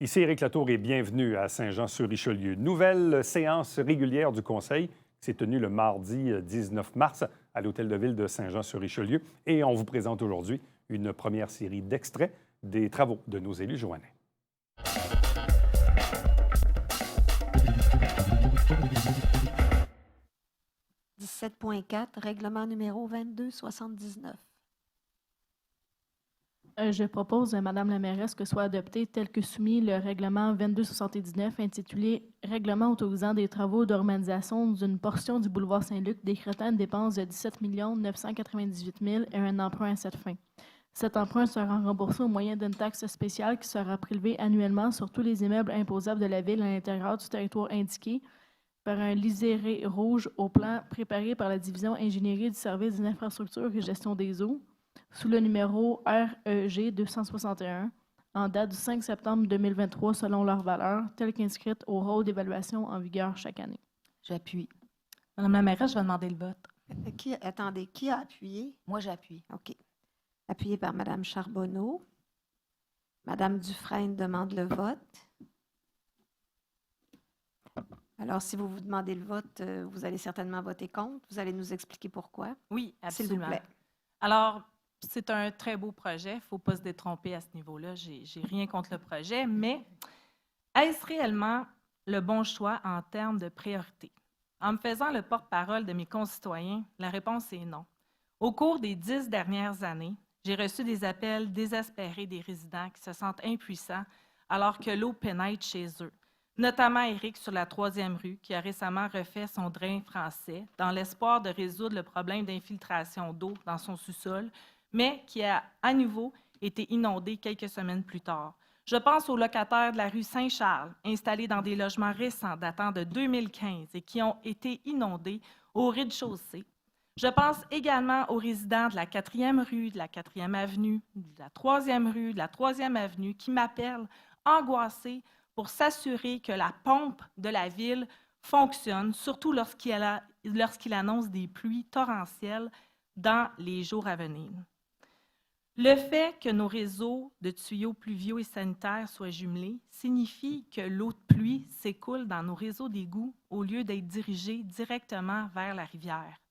Ici Éric Latour et bienvenue à Saint-Jean-sur-Richelieu. Nouvelle séance régulière du Conseil qui s'est tenue le mardi 19 mars à l'Hôtel de Ville de Saint-Jean-sur-Richelieu. Et on vous présente aujourd'hui une première série d'extraits des travaux de nos élus joannais. « 17.4, règlement numéro 2279. Je propose, Madame la mairesse, que soit adopté tel que soumis le règlement 2279 intitulé « Règlement autorisant des travaux d'urbanisation d'une portion du boulevard Saint-Luc décrétant une dépense de 17 998 000 et un emprunt à cette fin. Cet emprunt sera remboursé au moyen d'une taxe spéciale qui sera prélevée annuellement sur tous les immeubles imposables de la ville à l'intérieur du territoire indiqué par un liséré rouge au plan préparé par la division ingénierie du service des infrastructures et gestion des eaux, sous le numéro REG 261, en date du 5 septembre 2023 selon leur valeur, telle qu'inscrite au rôle d'évaluation en vigueur chaque année. » J'appuie. Madame la mairesse, je vais demander le vote. Attendez, qui a appuyé? Moi, j'appuie. OK. Appuyé par Mme Charbonneau. Mme Dufresne demande le vote. Alors, si vous vous demandez le vote, vous allez certainement voter contre. Vous allez nous expliquer pourquoi. Oui, absolument. S'il vous plaît. Alors, c'est un très beau projet. Il ne faut pas se détromper à ce niveau-là. J'ai rien contre le projet, mais est-ce réellement le bon choix en termes de priorité? En me faisant le porte-parole de mes concitoyens, la réponse est non. Au cours des 10 dernières années, j'ai reçu des appels désespérés des résidents qui se sentent impuissants alors que l'eau pénètre chez eux. Notamment Éric sur la 3e rue, qui a récemment refait son drain français dans l'espoir de résoudre le problème d'infiltration d'eau dans son sous-sol, mais qui a à nouveau été inondé quelques semaines plus tard. Je pense aux locataires de la rue Saint-Charles, installés dans des logements récents datant de 2015 et qui ont été inondés au rez-de-chaussée. Je pense également aux résidents de la 4e rue, de la 4e avenue, de la 3e rue, de la 3e avenue, qui m'appellent angoissés pour s'assurer que la pompe de la ville fonctionne, surtout lorsqu'il annonce des pluies torrentielles dans les jours à venir. Le fait que nos réseaux de tuyaux pluviaux et sanitaires soient jumelés signifie que l'eau de pluie s'écoule dans nos réseaux d'égouts au lieu d'être dirigée directement vers la rivière.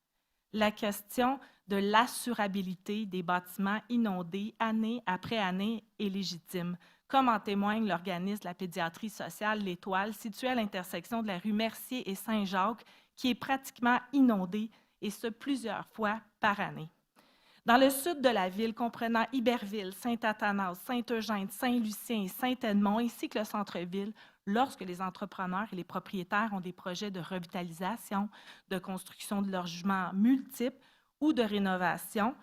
La question de l'assurabilité des bâtiments inondés année après année est légitime, comme en témoigne l'organisme de la pédiatrie sociale L'Étoile, situé à l'intersection de la rue Mercier et Saint-Jacques, qui est pratiquement inondé, et ce plusieurs fois par année. Dans le sud de la ville, comprenant Iberville, Saint-Athanas, Saint-Eugène, Saint-Lucien et Saint-Edmond, ainsi que le centre-ville, lorsque les entrepreneurs et les propriétaires ont des projets de revitalisation, de construction de logements multiples ou de rénovation,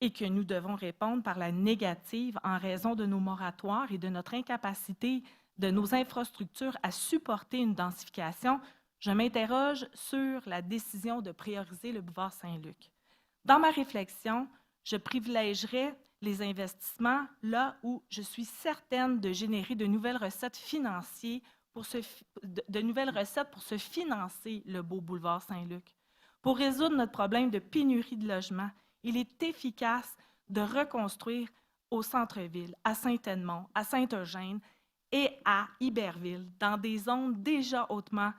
et que nous devons répondre par la négative en raison de nos moratoires et de notre incapacité de nos infrastructures à supporter une densification, je m'interroge sur la décision de prioriser le boulevard Saint-Luc. Dans ma réflexion, je privilégierais les investissements là où je suis certaine de générer de nouvelles recettes financières pour se financer le beau boulevard Saint-Luc. Pour résoudre notre problème de pénurie de logements, il est efficace de reconstruire au centre-ville, à Saint-Edmond, à Saint-Eugène et à Iberville, dans des zones déjà hautement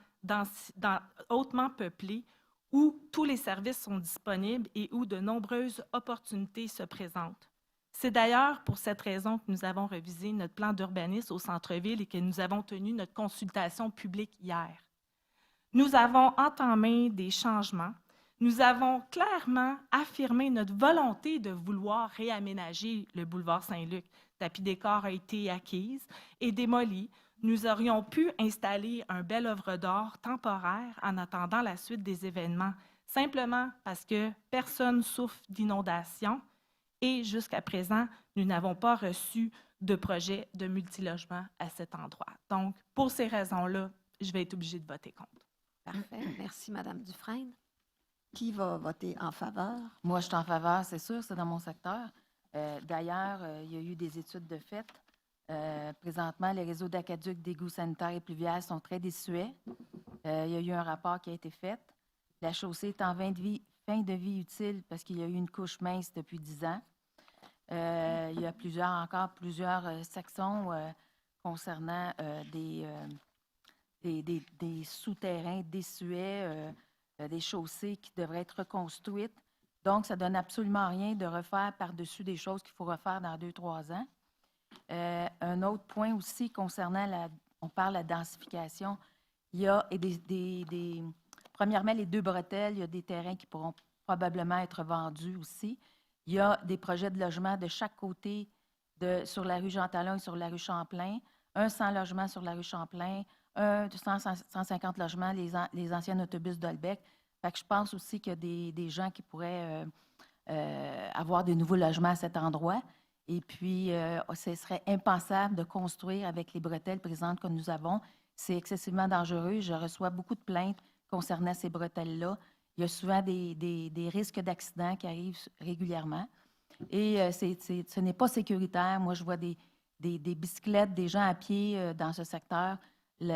peuplées, où tous les services sont disponibles et où de nombreuses opportunités se présentent. C'est d'ailleurs pour cette raison que nous avons révisé notre plan d'urbanisme au centre-ville et que nous avons tenu notre consultation publique hier. Nous avons entamé des changements. Nous avons clairement affirmé notre volonté de vouloir réaménager le boulevard Saint-Luc. Tapis décor a été acquise et démoli. Nous aurions pu installer un bel œuvre d'art temporaire en attendant la suite des événements, simplement parce que personne souffre d'inondation et jusqu'à présent, nous n'avons pas reçu de projet de multilogement à cet endroit. Donc, pour ces raisons-là, je vais être obligée de voter contre. Parfait. Merci, Mme Dufresne. Qui va voter en faveur? Moi, je suis en faveur, c'est sûr, c'est dans mon secteur. D'ailleurs, il y a eu des études de fait. Présentement, les réseaux d'aqueducs, d'égouts sanitaires et pluviales sont très désuets. Il y a eu un rapport qui a été fait. La chaussée est en fin de vie utile parce qu'il y a eu une couche mince depuis 10 ans. Il y a plusieurs sections concernant des souterrains désuets, des chaussées qui devraient être reconstruites. Donc, ça ne donne absolument rien de refaire par-dessus des choses qu'il faut refaire dans 2-3 ans. Un autre point aussi concernant on parle de la densification, il y a premièrement, les 2 bretelles, il y a des terrains qui pourront probablement être vendus aussi. Il y a des projets de logement de chaque côté sur la rue Jean-Talon et sur la rue Champlain, un 100 logements sur la rue Champlain, un 150 logements, les anciens autobus d'Olbec. Fait que je pense aussi qu'il y a des gens qui pourraient avoir de nouveaux logements à cet endroit. Et puis, ce serait impensable de construire avec les bretelles présentes que nous avons. C'est excessivement dangereux. Je reçois beaucoup de plaintes concernant ces bretelles-là. Il y a souvent des risques d'accidents qui arrivent régulièrement. Et ce n'est pas sécuritaire. Moi, je vois des bicyclettes, des gens à pied dans ce secteur. Il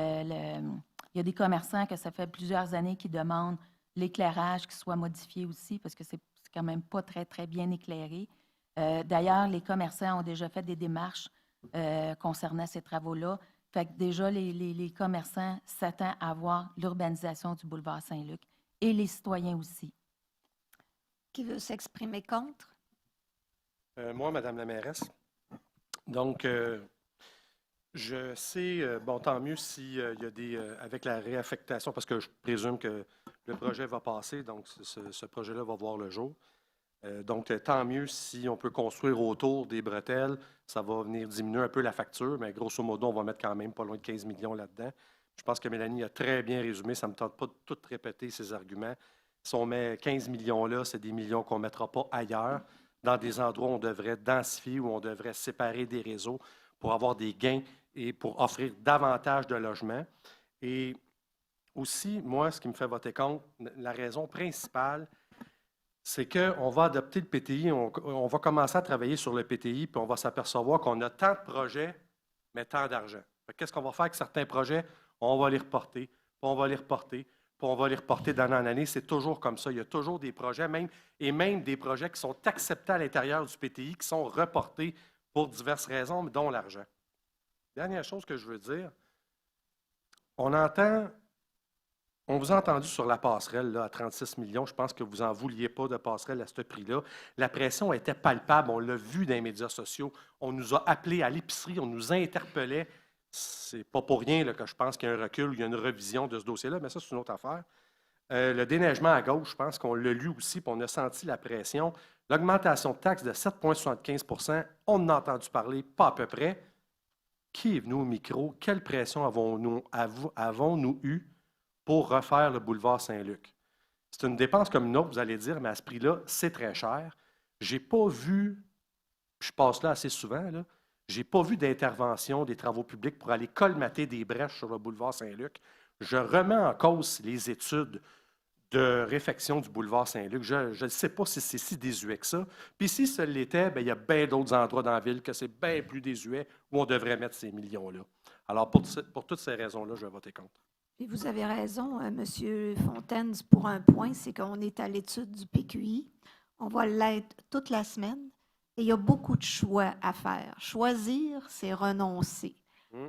y a des commerçants que ça fait plusieurs années qui demandent l'éclairage qui soit modifié aussi parce que c'est quand même pas très, très bien éclairé. D'ailleurs, les commerçants ont déjà fait des démarches concernant ces travaux-là. Fait que déjà, les commerçants s'attendent à voir l'urbanisation du boulevard Saint-Luc et les citoyens aussi. Qui veut s'exprimer contre? Moi, Madame la mairesse. Donc, je sais, bon, tant mieux s'il y a avec la réaffectation, parce que je présume que le projet va passer, donc ce projet-là va voir le jour. Donc, tant mieux si on peut construire autour des bretelles. Ça va venir diminuer un peu la facture, mais grosso modo, on va mettre quand même pas loin de 15 millions là-dedans. Je pense que Mélanie a très bien résumé. Ça ne me tente pas de tout répéter ses arguments. Si on met 15 millions là, c'est des millions qu'on ne mettra pas ailleurs, dans des endroits où on devrait densifier, où on devrait séparer des réseaux pour avoir des gains et pour offrir davantage de logements. Et aussi, moi, ce qui me fait voter contre, la raison principale, c'est qu'on va adopter le PTI, on va commencer à travailler sur le PTI, puis on va s'apercevoir qu'on a tant de projets, mais tant d'argent. Qu'est-ce qu'on va faire avec certains projets? On va les reporter, puis on va les reporter, puis on va les reporter d'année en année. C'est toujours comme ça. Il y a toujours des projets, même des projets qui sont acceptés à l'intérieur du PTI, qui sont reportés pour diverses raisons, dont l'argent. Dernière chose que je veux dire, on vous a entendu sur la passerelle là, à 36 millions. Je pense que vous n'en vouliez pas de passerelle à ce prix-là. La pression était palpable. On l'a vu dans les médias sociaux. On nous a appelés à l'épicerie. On nous interpellait. C'est pas pour rien là, que je pense qu'il y a un recul, il y a une revision de ce dossier-là, mais ça, c'est une autre affaire. Le déneigement à gauche, je pense qu'on l'a lu aussi, puis on a senti la pression. L'augmentation de taxes de 7,75 %, on en a entendu parler, pas à peu près. Qui est venu au micro? Quelle pression avons-nous eu pour refaire le boulevard Saint-Luc? C'est une dépense comme une autre, vous allez dire, mais à ce prix-là, c'est très cher. Je n'ai pas vu, je passe là assez souvent, là, je n'ai pas vu d'intervention des travaux publics pour aller colmater des brèches sur le boulevard Saint-Luc. Je remets en cause les études de réfection du boulevard Saint-Luc. Je ne sais pas si c'est si désuet que ça. Puis si ce l'était, bien, il y a bien d'autres endroits dans la ville que c'est bien plus désuet où on devrait mettre ces millions-là. Alors, pour toutes ces raisons-là, je vais voter contre. Et vous avez raison, M. Fontaine, pour un point, c'est qu'on est à l'étude du PQI. On va l'être toute la semaine. Et il y a beaucoup de choix à faire. Choisir, c'est renoncer.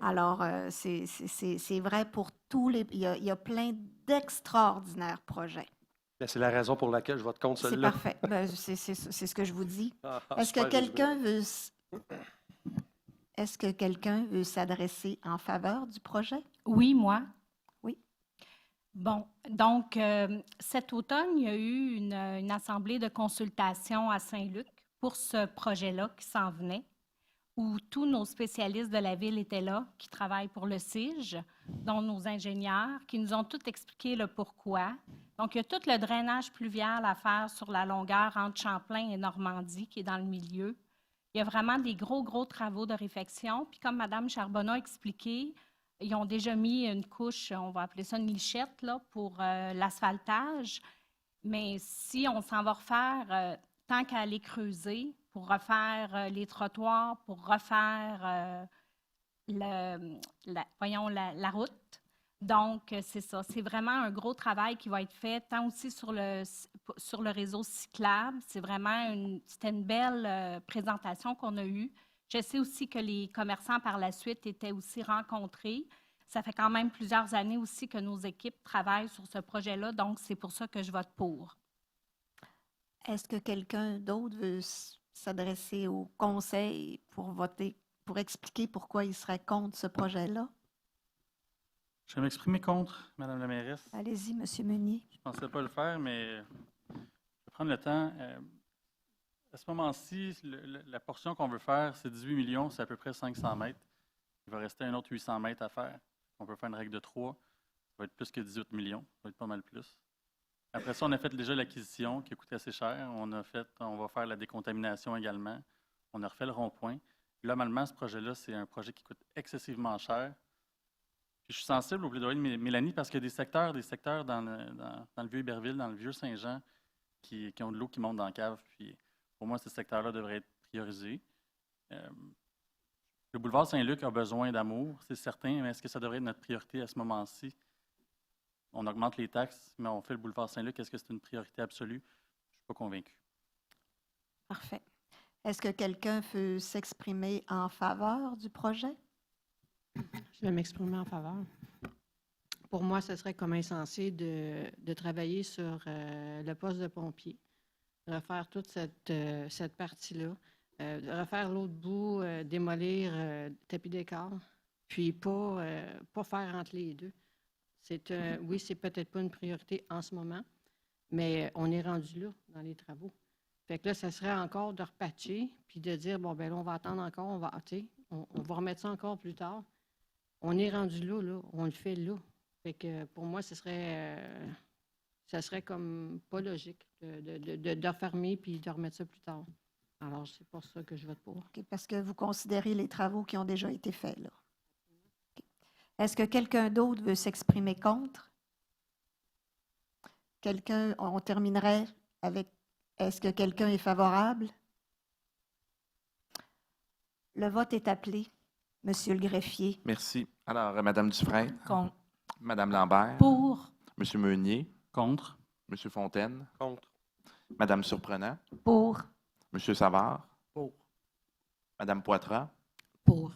Alors, c'est vrai pour tous les... Il y a plein d'extraordinaires projets. C'est la raison pour laquelle je vote contre celui-là. C'est parfait. C'est ce que je vous dis. Est-ce que quelqu'un veut s'adresser en faveur du projet? Oui, moi. Oui. Bon, donc, cet automne, il y a eu une assemblée de consultation à Saint-Luc pour ce projet-là qui s'en venait, où tous nos spécialistes de la ville étaient là, qui travaillent pour le CIGE, dont nos ingénieurs, qui nous ont tout expliqué le pourquoi. Donc, il y a tout le drainage pluvial à faire sur la longueur entre Champlain et Normandie, qui est dans le milieu. Il y a vraiment des gros travaux de réfection. Puis, comme Mme Charbonneau a expliqué, ils ont déjà mis une couche, on va appeler ça une lichette, là, pour l'asphaltage. Mais si on s'en va refaire, tant qu'à aller creuser, pour refaire les trottoirs, pour refaire la route. Donc, c'est ça. C'est vraiment un gros travail qui va être fait, tant aussi sur le réseau cyclable. C'était une belle présentation qu'on a eue. Je sais aussi que les commerçants, par la suite, étaient aussi rencontrés. Ça fait quand même plusieurs années aussi que nos équipes travaillent sur ce projet-là, donc c'est pour ça que je vote pour. Est-ce que quelqu'un d'autre veut s'adresser au conseil pour voter, pour expliquer pourquoi il serait contre ce projet-là? Je vais m'exprimer contre, Madame la mairesse. Allez-y, M. Meunier. Je ne pensais pas le faire, mais je vais prendre le temps. À ce moment-ci, la portion qu'on veut faire, c'est 18 millions, c'est à peu près 500 mètres. Il va rester un autre 800 mètres à faire. On peut faire une règle de 3. Ça va être plus que 18 millions. Ça va être pas mal plus. Après ça, on a fait déjà l'acquisition qui a coûté assez cher. On va faire la décontamination également. On a refait le rond-point. Globalement, ce projet-là, c'est un projet qui coûte excessivement cher. Puis je suis sensible au plaidoyer de Mélanie parce qu'il y a des secteurs dans le vieux Iberville, dans le vieux Saint-Jean, qui ont de l'eau qui monte dans la cave. Puis pour moi, ce secteur-là devrait être priorisé. Le boulevard Saint-Luc a besoin d'amour, c'est certain, mais est-ce que ça devrait être notre priorité à ce moment-ci? On augmente les taxes, mais on fait le boulevard Saint-Luc. Est-ce que c'est une priorité absolue? Je ne suis pas convaincu. Parfait. Est-ce que quelqu'un veut s'exprimer en faveur du projet? Je vais m'exprimer en faveur. Pour moi, ce serait comme insensé de travailler sur le poste de pompier, de refaire toute cette partie-là, de refaire l'autre bout, démolir tapis d'écart, puis pas faire entre les deux. Oui, c'est peut-être pas une priorité en ce moment, mais on est rendu là dans les travaux. Fait que là, ça serait encore de repatcher, puis de dire, bon, ben là, on va attendre encore, on va remettre ça encore plus tard. On est rendu là, on le fait là. Fait que pour moi, ça serait comme pas logique de refermer puis de remettre ça plus tard. Alors, c'est pour ça que je vote pour. OK, parce que vous considérez les travaux qui ont déjà été faits, là. OK. Est-ce que quelqu'un d'autre veut s'exprimer contre? On terminerait avec, est-ce que quelqu'un est favorable? Le vote est appelé. Monsieur le greffier. Merci. Alors, Madame Dufresne. Contre. Madame Lambert. Pour. Monsieur Meunier. Contre. Monsieur Fontaine. Contre. Madame Surprenant. Pour. Monsieur Savard. Pour. Madame Poitras. Pour.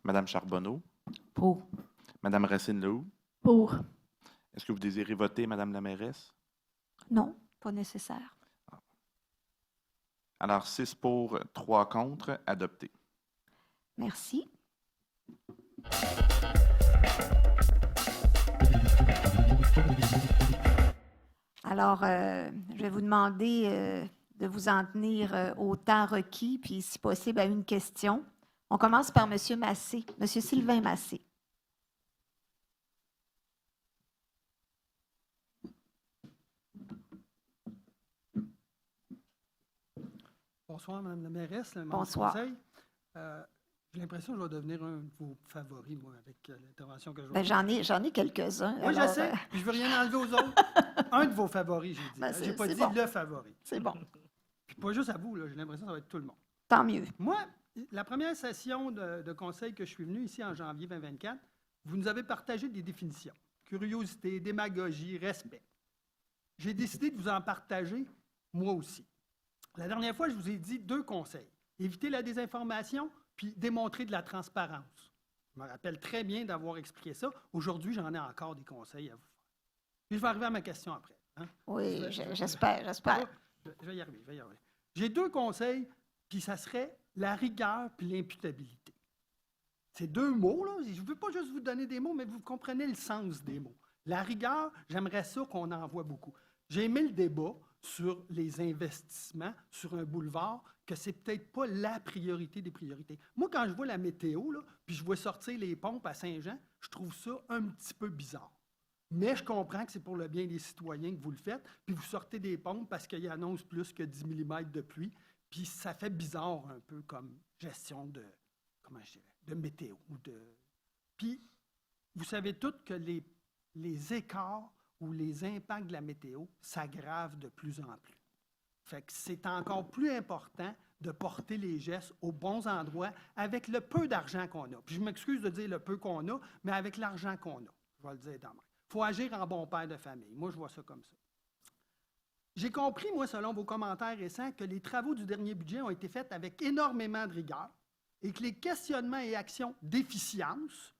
Madame Charbonneau. Pour. Madame Racine-Lehoux. Pour. Est-ce que vous désirez voter, Madame la mairesse? Non, pas nécessaire. Alors, 6 pour, 3 contre, adopté. Merci. Alors, je vais vous demander de vous en tenir au temps requis, puis si possible à une question. On commence par M. Massé, M. Sylvain Massé. Bonsoir, Mme la mairesse, le membre du Bonsoir. conseil. J'ai l'impression que je vais devenir un de vos favoris, moi, avec l'intervention que je vais Ben, faire. j'en ai quelques-uns. Oui, je alors, sais. Je ne veux rien enlever aux autres. Un de vos favoris, j'ai dit. Ben, Je n'ai pas c'est dit bon. le favori. C'est bon, Puis pas juste à vous, là, j'ai l'impression que ça va être tout le monde. tant mieux. Moi, la première session de conseil que je suis venu ici en janvier 2024, vous nous avez partagé des définitions. Curiosité, démagogie, respect. J'ai décidé de vous en partager, moi aussi. La dernière fois, je vous ai dit 2 conseils. Éviter la désinformation, puis démontrer de la transparence. Je me rappelle très bien d'avoir expliqué ça. Aujourd'hui, j'en ai encore des conseils à vous faire. Puis je vais arriver à ma question après. Hein? Oui, j'espère. Je vais y arriver, J'ai 2 conseils, puis ça serait la rigueur puis l'imputabilité. Ces 2 mots, là, je ne veux pas juste vous donner des mots, mais vous comprenez le sens des mots. La rigueur, j'aimerais ça qu'on en voit beaucoup. J'ai aimé le débat sur les investissements sur un boulevard, que c'est peut-être pas la priorité des priorités. Moi, quand je vois la météo, là, puis je vois sortir les pompes à Saint-Jean, je trouve ça un petit peu bizarre. Mais je comprends que c'est pour le bien des citoyens que vous le faites, puis vous sortez des pompes parce qu'ils annoncent plus que 10 mm de pluie, puis ça fait bizarre un peu comme gestion de, de météo. Puis, vous savez tous que les écarts ou les impacts de la météo s'aggravent de plus en plus. Fait que c'est encore plus important de porter les gestes aux bons endroits avec le peu d'argent qu'on a. Puis je m'excuse de dire le peu qu'on a, mais avec l'argent qu'on a. Je vais le dire demain. Il faut agir en bon père de famille. Moi, je vois ça comme ça. J'ai compris, moi, selon vos commentaires récents, que les travaux du dernier budget ont été faits avec énormément de rigueur et que les questionnements et actions d'efficience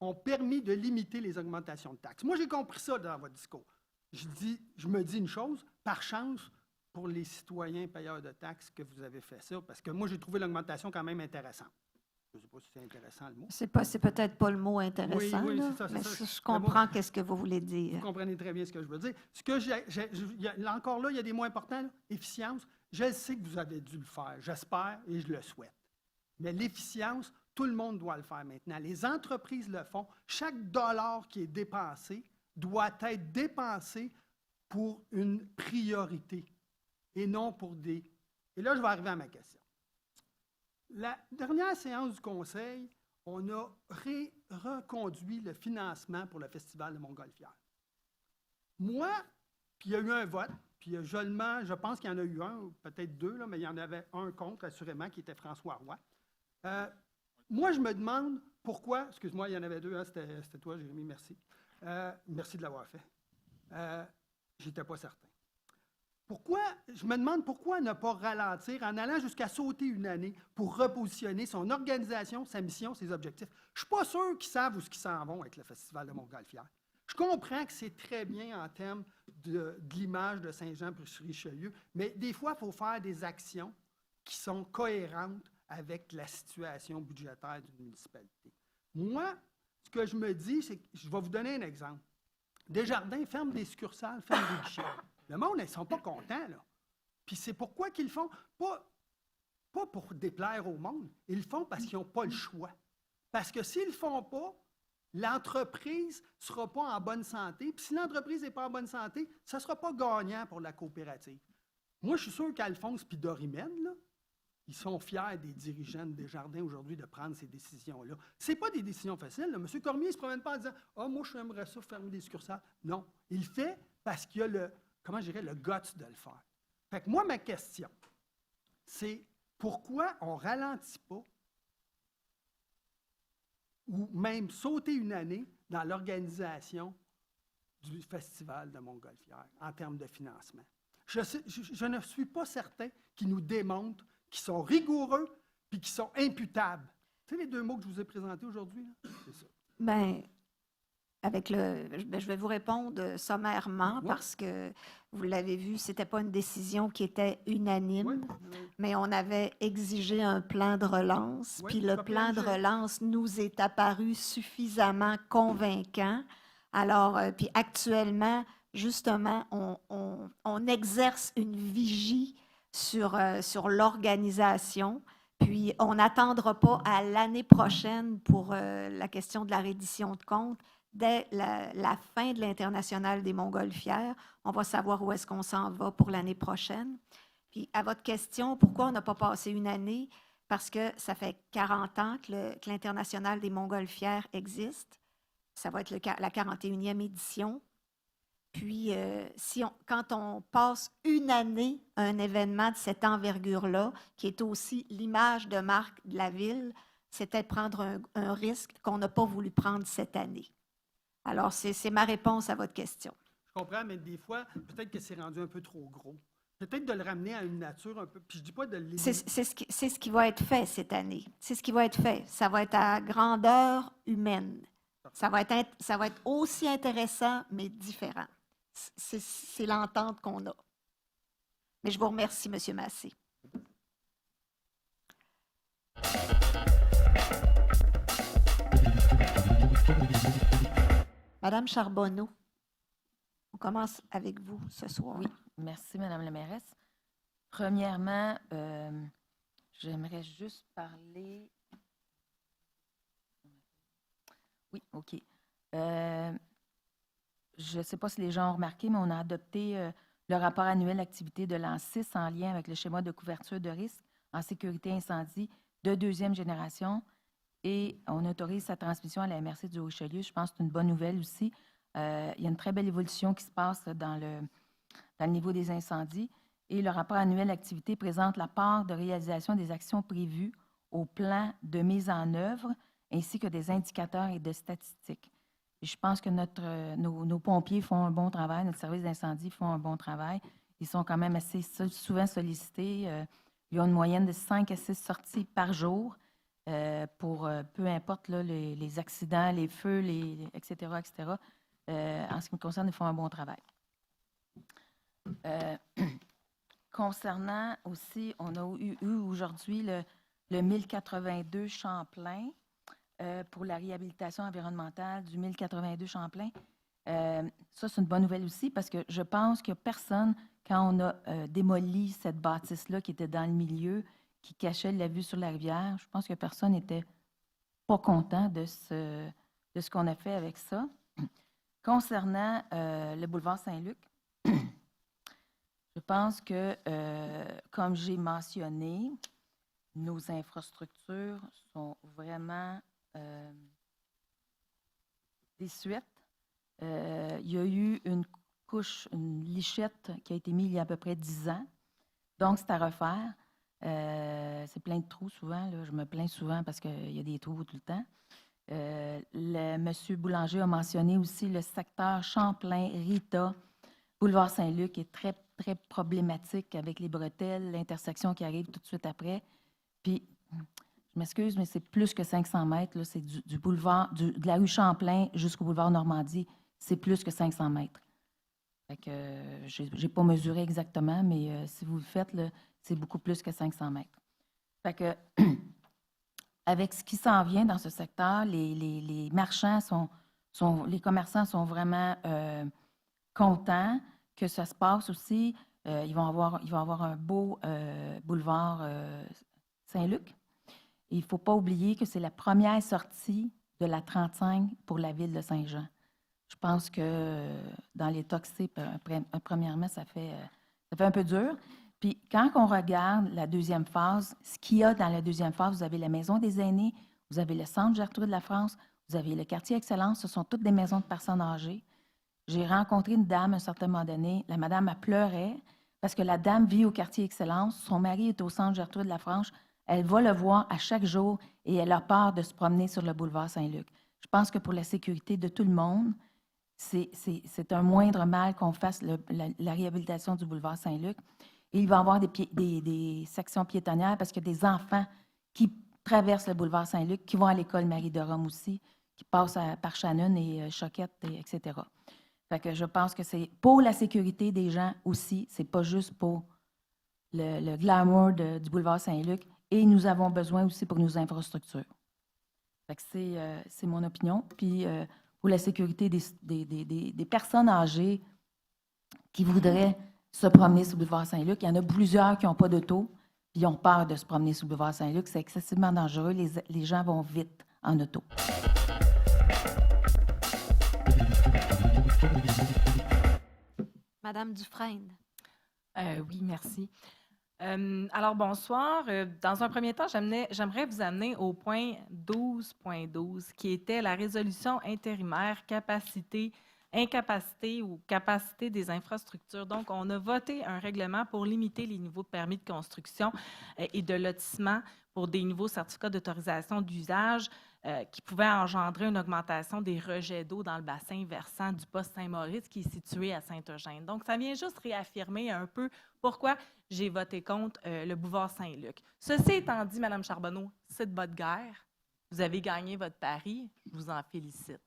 ont permis de limiter les augmentations de taxes. Moi, j'ai compris ça dans votre discours. Je me dis une chose, par chance, pour les citoyens payeurs de taxes, que vous avez fait ça, parce que moi, j'ai trouvé l'augmentation quand même intéressante. Je ne sais pas si c'est intéressant le mot. C'est peut-être pas le mot intéressant, Oui, là, c'est ça, mais c'est ça. je comprends qu'est-ce que vous voulez dire. Vous comprenez très bien ce que je veux dire. Ce que encore là, il y a des mots importants, là. Efficience. Je sais que vous avez dû le faire, j'espère et je le souhaite. Mais l'efficience, tout le monde doit le faire maintenant. Les entreprises le font. Chaque dollar qui est dépensé doit être dépensé pour une priorité et non pour des... Et là, je vais arriver à ma question. La dernière séance du Conseil, on a reconduit le financement pour le Festival de Montgolfière. Moi, puis il y a eu un vote, puis je pense qu'il y en a eu un, ou peut-être deux, là, mais il y en avait un contre, assurément, qui était François Roy. Moi, je me demande pourquoi, excuse-moi, il y en avait deux, hein, c'était toi, Jérémy, merci. Merci de l'avoir fait. J'étais pas certain. Je me demande pourquoi ne pas ralentir en allant jusqu'à sauter une année pour repositionner son organisation, sa mission, ses objectifs. Je ne suis pas sûr qu'ils savent où ils s'en vont avec le Festival de Montgolfière. Je comprends que c'est très bien en termes de l'image de Saint-Jean-sur-Richelieu, mais des fois, il faut faire des actions qui sont cohérentes avec la situation budgétaire d'une municipalité. Moi, ce que je me dis, c'est que je vais vous donner un exemple. Desjardins ferment des succursales, ferment des guichets. Le monde, ils ne sont pas contents, là. Puis c'est pourquoi qu'ils le font. Pas pour déplaire au monde. Ils le font parce qu'ils n'ont pas le choix. Parce que s'ils ne le font pas, l'entreprise ne sera pas en bonne santé. Puis si l'entreprise n'est pas en bonne santé, ça ne sera pas gagnant pour la coopérative. Moi, je suis sûr qu'Alphonse et Dorimène, là, ils sont fiers des dirigeants de Desjardins aujourd'hui de prendre ces décisions-là. Ce n'est pas des décisions faciles. Là. M. Cormier ne se promène pas en disant « Ah, moi, je aimerais ça fermer des succursales. » Non. Il le fait parce qu'il y a le guts de le faire. Fait que moi, ma question, c'est pourquoi on ne ralentit pas ou même sauter une année dans l'organisation du Festival de Montgolfière en termes de financement. Je ne suis pas certain qu'ils nous démontrent qu'ils sont rigoureux et qu'ils sont imputables. Tu sais les deux mots que je vous ai présentés aujourd'hui? C'est ça. Bien, je vais vous répondre sommairement parce que, vous l'avez vu, ce n'était pas une décision qui était unanime, mais on avait exigé un plan de relance. Puis le plan de relance nous est apparu suffisamment convaincant. Alors, puis actuellement, justement, on exerce une vigie sur l'organisation. Puis, on n'attendra pas à l'année prochaine pour la question de la reddition de comptes. Dès la fin de l'Internationale des Montgolfières, on va savoir où est-ce qu'on s'en va pour l'année prochaine. Puis, à votre question, pourquoi on n'a pas passé une année? Parce que ça fait 40 ans que l'Internationale des Montgolfières existe. Ça va être la 41e édition. Puis, quand on passe une année à un événement de cette envergure-là, qui est aussi l'image de marque de la ville, c'était de prendre un risque qu'on n'a pas voulu prendre cette année. Alors, c'est ma réponse à votre question. Je comprends, mais des fois, peut-être que c'est rendu un peu trop gros. Peut-être de le ramener à une nature un peu... Puis je dis pas de l'éliminer. C'est ce qui va être fait cette année. C'est ce qui va être fait. Ça va être à grandeur humaine. Ça va être aussi intéressant, mais différent. C'est l'entente qu'on a. Mais je vous remercie, M. Massé. Madame Charbonneau, on commence avec vous ce soir. Oui, merci, Madame la mairesse. Premièrement, j'aimerais juste parler... Oui, OK. Je ne sais pas si les gens ont remarqué, mais on a adopté le rapport annuel d'activité de l'an 6 en lien avec le schéma de couverture de risque en sécurité incendie de deuxième génération et on autorise sa transmission à la MRC du Haut-Richelieu. Je pense que c'est une bonne nouvelle aussi. Il y a une très belle évolution qui se passe dans le niveau des incendies et le rapport annuel d'activité présente la part de réalisation des actions prévues au plan de mise en œuvre ainsi que des indicateurs et de statistiques. Et je pense que nos pompiers font un bon travail, notre service d'incendie font un bon travail. Ils sont quand même assez souvent sollicités. Ils ont une moyenne de 5 à 6 sorties par jour. pour peu importe là, les accidents, les feux, etc., etc. En ce qui me concerne, ils font un bon travail. Concernant aussi, on a eu aujourd'hui le 1082 Champlain pour la réhabilitation environnementale du 1082 Champlain. Ça, c'est une bonne nouvelle aussi parce que je pense que personne, quand on a démoli cette bâtisse-là qui était dans le milieu, qui cachait la vue sur la rivière, je pense que personne n'était pas content de ce qu'on a fait avec ça. Concernant le boulevard Saint-Luc, je pense que, comme j'ai mentionné, nos infrastructures sont vraiment désuètes. Il y a eu une lichette qui a été mise il y a à peu près 10 ans. Donc, c'est à refaire. C'est plein de trous souvent. Là. Je me plains souvent parce qu'il y a des trous tout le temps. M. Boulanger a mentionné aussi le secteur Champlain-Rita, boulevard Saint-Luc, qui est très, très problématique avec les bretelles, l'intersection qui arrive tout de suite après. Puis, je m'excuse, mais c'est plus que 500 mètres. Là. C'est du boulevard, de la rue Champlain jusqu'au boulevard Normandie. C'est plus que 500 mètres. Fait que, je n'ai pas mesuré exactement, mais si vous le faites, là, c'est beaucoup plus que 500 mètres. Fait que, avec ce qui s'en vient dans ce secteur, les marchands les commerçants sont vraiment contents que ça se passe aussi. Ils vont avoir un beau boulevard Saint-Luc. Il ne faut pas oublier que c'est la première sortie de la 35 pour la ville de Saint-Jean. Je pense que dans les toxés, premièrement, ça fait un peu dur. Puis quand on regarde la deuxième phase, ce qu'il y a dans la deuxième phase, vous avez la Maison des aînés, vous avez le Centre Gertrude Lafrance, vous avez le quartier Excellence, ce sont toutes des maisons de personnes âgées. J'ai rencontré une dame à un certain moment donné, la madame a pleuré parce que la dame vit au quartier Excellence, son mari est au Centre Gertrude Lafrance, elle va le voir à chaque jour et elle a peur de se promener sur le boulevard Saint-Luc. Je pense que pour la sécurité de tout le monde, c'est un moindre mal qu'on fasse la réhabilitation du boulevard Saint-Luc. Et il va y avoir des sections piétonnières parce qu'il y a des enfants qui traversent le boulevard Saint-Luc, qui vont à l'école Marie-de-Rome aussi, qui passent par Shannon et Choquette, etc. Fait que je pense que c'est pour la sécurité des gens aussi, c'est pas juste pour le glamour du boulevard Saint-Luc. Et nous avons besoin aussi pour nos infrastructures. Fait que c'est mon opinion. Puis pour la sécurité des personnes âgées qui voudraient se promener sur le boulevard Saint-Luc. Il y en a plusieurs qui n'ont pas d'auto, puis ils ont peur de se promener sur le boulevard Saint-Luc. C'est excessivement dangereux. Les gens vont vite en auto. Madame Dufresne. Oui, merci. Alors, bonsoir. Dans un premier temps, j'aimerais vous amener au point 12.12, qui était la résolution intérimaire incapacité ou capacité des infrastructures. Donc, on a voté un règlement pour limiter les niveaux de permis de construction et de lotissement pour des nouveaux certificats d'autorisation d'usage qui pouvaient engendrer une augmentation des rejets d'eau dans le bassin versant du poste Saint-Maurice qui est situé à Saint-Eugène. Donc, ça vient juste réaffirmer un peu pourquoi j'ai voté contre le boulevard Saint-Luc. Ceci étant dit, Mme Charbonneau, c'est de votre guerre. Vous avez gagné votre pari. Je vous en félicite.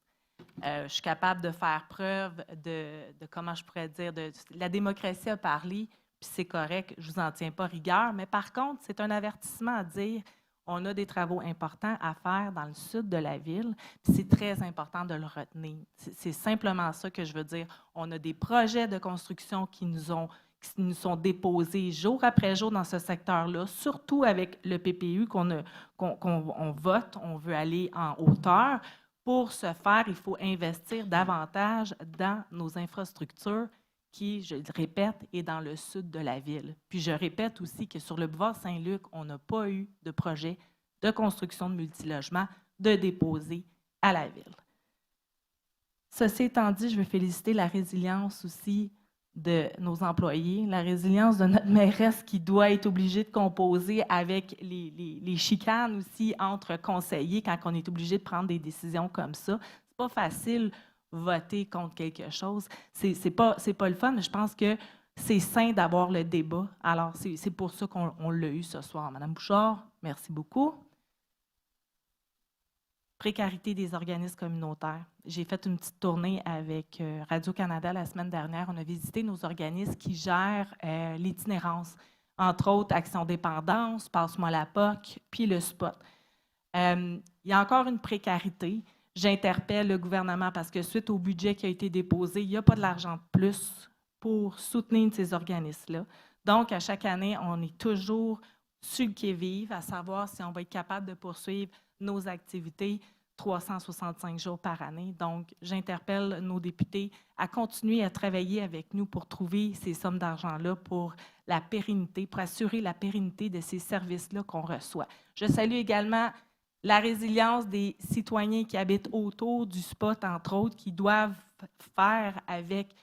Je suis capable de faire preuve de comment je pourrais dire, la démocratie a parlé, puis c'est correct, je ne vous en tiens pas rigueur, mais par contre, c'est un avertissement à dire, on a des travaux importants à faire dans le sud de la ville, puis c'est très important de le retenir. C'est simplement ça que je veux dire. On a des projets de construction qui nous sont déposés jour après jour dans ce secteur-là, surtout avec le PPU qu'on vote, on veut aller en hauteur. Pour ce faire, il faut investir davantage dans nos infrastructures qui, je le répète, est dans le sud de la ville. Puis je répète aussi que sur le boulevard Saint-Luc, on n'a pas eu de projet de construction de multilogements de déposer à la ville. Ceci étant dit, je veux féliciter la résilience aussi de nos employés, la résilience de notre mairesse qui doit être obligée de composer avec les chicanes aussi entre conseillers quand on est obligé de prendre des décisions comme ça. C'est pas facile voter contre quelque chose. C'est pas le fun, mais je pense que c'est sain d'avoir le débat. Alors, c'est pour ça qu'on l'a eu ce soir. Madame Bouchard, merci beaucoup. précarité des organismes communautaires. J'ai fait une petite tournée avec Radio-Canada la semaine dernière. On a visité nos organismes qui gèrent l'itinérance, entre autres Action Dépendance, Passe-moi la POC, puis le SPOT. Il y a encore une précarité. J'interpelle le gouvernement parce que suite au budget qui a été déposé, il n'y a pas de l'argent de plus pour soutenir ces organismes-là. Donc, à chaque année, on est toujours sur le qui-vive, à savoir si on va être capable de poursuivre nos activités 365 jours par année. Donc, j'interpelle nos députés à continuer à travailler avec nous pour trouver ces sommes d'argent-là pour la pérennité, pour assurer la pérennité de ces services-là qu'on reçoit. Je salue également la résilience des citoyens qui habitent autour du SPOT, entre autres, qui doivent faire avec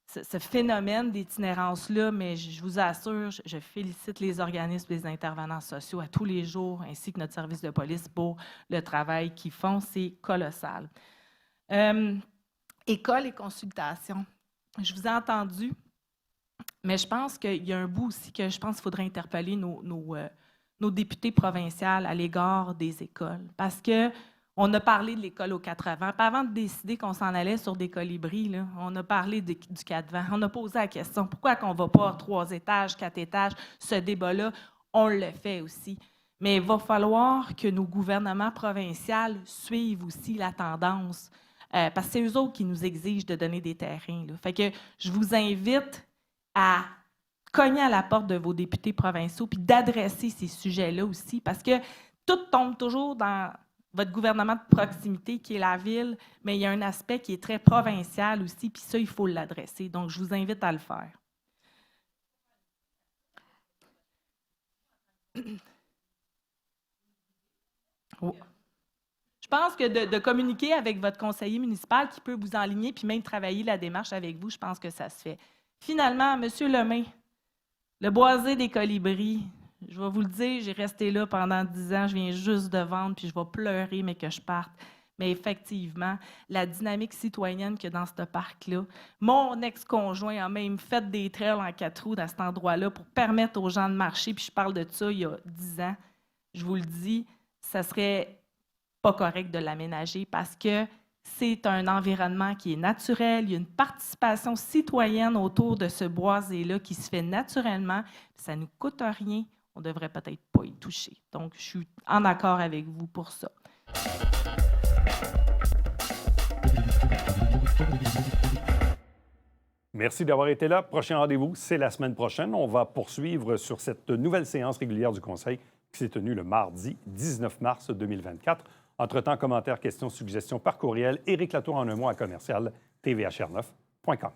ce phénomène d'itinérance-là, mais je vous assure, je félicite les organismes, les intervenants sociaux à tous les jours, ainsi que notre service de police pour le travail qu'ils font. C'est colossal. École et consultation. Je vous ai entendu, mais je pense qu'il y a un bout aussi que je pense qu'il faudrait interpeller nos députés provinciales à l'égard des écoles. Parce que on a parlé de l'école aux 80. Puis avant de décider qu'on s'en allait sur des colibris, là, on a parlé du 4 vents. On a posé la question, pourquoi qu'on ne va pas à 3 étages, 4 étages? Ce débat-là, on le fait aussi. Mais il va falloir que nos gouvernements provinciaux suivent aussi la tendance. Parce que c'est eux autres qui nous exigent de donner des terrains. Là. Fait que je vous invite à cogner à la porte de vos députés provinciaux puis d'adresser ces sujets-là aussi. Parce que tout tombe toujours dans votre gouvernement de proximité, qui est la ville, mais il y a un aspect qui est très provincial aussi, puis ça, il faut l'adresser. Donc, je vous invite à le faire. Oh. Je pense que de communiquer avec votre conseiller municipal qui peut vous enligner, puis même travailler la démarche avec vous, je pense que ça se fait. Finalement, M. Lemay, le boisé des colibris, je vais vous le dire, j'ai resté là pendant 10 ans, je viens juste de vendre, puis je vais pleurer, mais que je parte. Mais effectivement, la dynamique citoyenne qu'il y a dans ce parc-là, mon ex-conjoint a même fait des trails en 4 roues dans cet endroit-là pour permettre aux gens de marcher, puis je parle de ça il y a 10 ans. Je vous le dis, ça serait pas correct de l'aménager parce que c'est un environnement qui est naturel. Il y a une participation citoyenne autour de ce boisé-là qui se fait naturellement. Ça ne nous coûte rien. On ne devrait peut-être pas y toucher. Donc, je suis en accord avec vous pour ça. Merci d'avoir été là. Prochain rendez-vous, c'est la semaine prochaine. On va poursuivre sur cette nouvelle séance régulière du Conseil qui s'est tenue le mardi 19 mars 2024. Entre-temps, commentaires, questions, suggestions par courriel, Éric Latour en un mot à commercial tvhr9.com.